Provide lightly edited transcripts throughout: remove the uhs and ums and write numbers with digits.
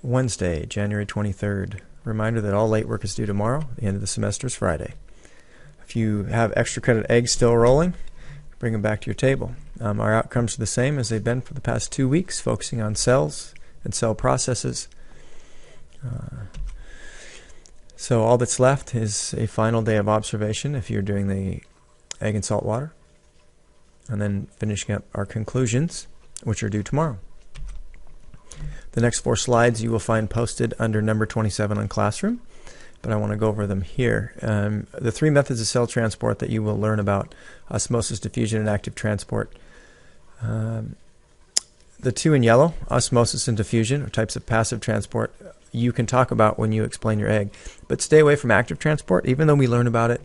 Wednesday, January 23rd. Reminder that all late work is due tomorrow. The end of the semester is Friday. If you have extra credit eggs still rolling, bring them back to your table. Our outcomes are the same as they've been for the past 2 weeks, focusing on cells and cell processes. So all that's left is a final day of observation if you're doing the egg and salt water, and then finishing up our conclusions, which are due tomorrow. The next 4 slides you will find posted under number 27 on Classroom, but I want to go over them here. The 3 methods of cell transport that you will learn about: osmosis, diffusion, and active transport. The 2 in yellow, osmosis and diffusion, are types of passive transport, you can talk about when you explain your egg. But stay away from active transport, even though we learn about it.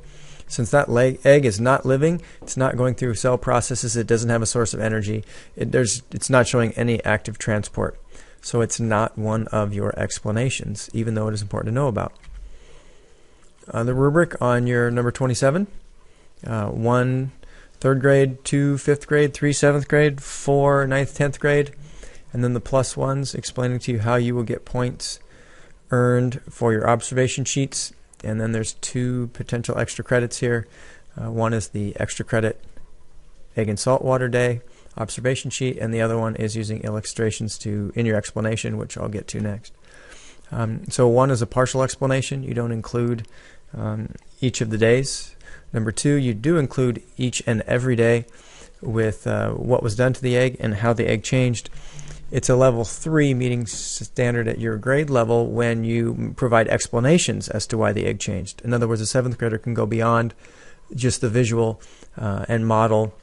Since that egg is not living, it's not going through cell processes, it doesn't have a source of energy, it's not showing any active transport. So it's not one of your explanations, even though it is important to know about. The rubric on your number 27, 1 3rd grade, 2 5th grade, 3 7th grade, 4 9th, 10th grade, and then the plus ones explaining to you how you will get points earned for your observation sheets. And then there's 2 potential extra credits here. One is the extra credit egg and salt water day observation sheet, and the other one is using illustrations in your explanation, which I'll get to next. So 1 is a partial explanation. You don't include each of the days. Number 2, you do include each and every day with what was done to the egg and how the egg changed. It's a level 3 meeting standard at your grade level when you provide explanations as to why the egg changed. In other words, a 7th grader can go beyond just the visual and model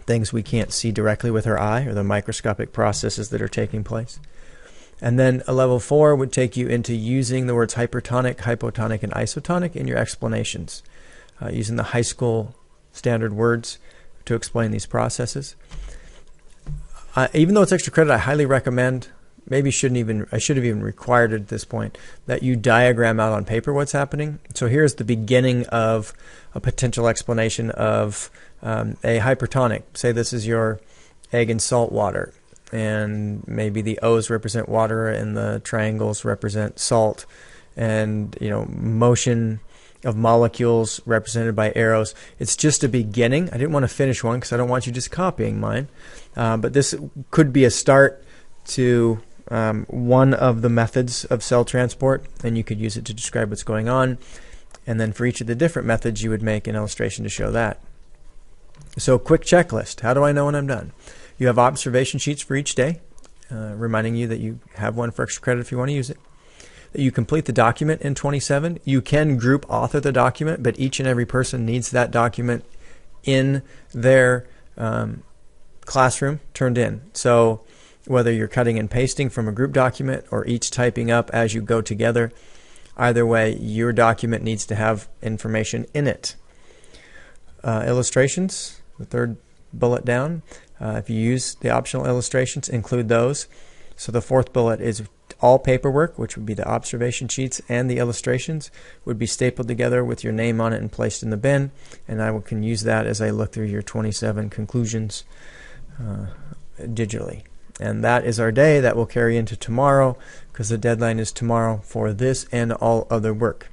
things we can't see directly with our eye, or the microscopic processes that are taking place. And then a level 4 would take you into using the words hypertonic, hypotonic, and isotonic in your explanations, using the high school standard words to explain these processes. Even though it's extra credit, I highly recommend, I should have even required it at this point, that you diagram out on paper what's happening. So here's the beginning of a potential explanation of a hypertonic. Say this is your egg and salt water, and maybe the O's represent water and the triangles represent salt, and motion of molecules represented by arrows. It's just a beginning. I didn't want to finish one because I don't want you just copying mine, but this could be a start to one of the methods of cell transport, and you could use it to describe what's going on. And then for each of the different methods, you would make an illustration to show that. So quick checklist. How do I know when I'm done? You have observation sheets for each day, reminding you that you have one for extra credit if you want to use it. That you complete the document in 27. You can group author the document, but each and every person needs that document in their classroom turned in. So whether you're cutting and pasting from a group document or each typing up as you go together, either way, your document needs to have information in it. Illustrations, the 3rd bullet down. If you use the optional illustrations, include those. So the 4th bullet is all paperwork, which would be the observation sheets and the illustrations, would be stapled together with your name on it and placed in the bin, and I can use that as I look through your 27 conclusions digitally. And that is our day. That will carry into tomorrow because the deadline is tomorrow for this and all other work.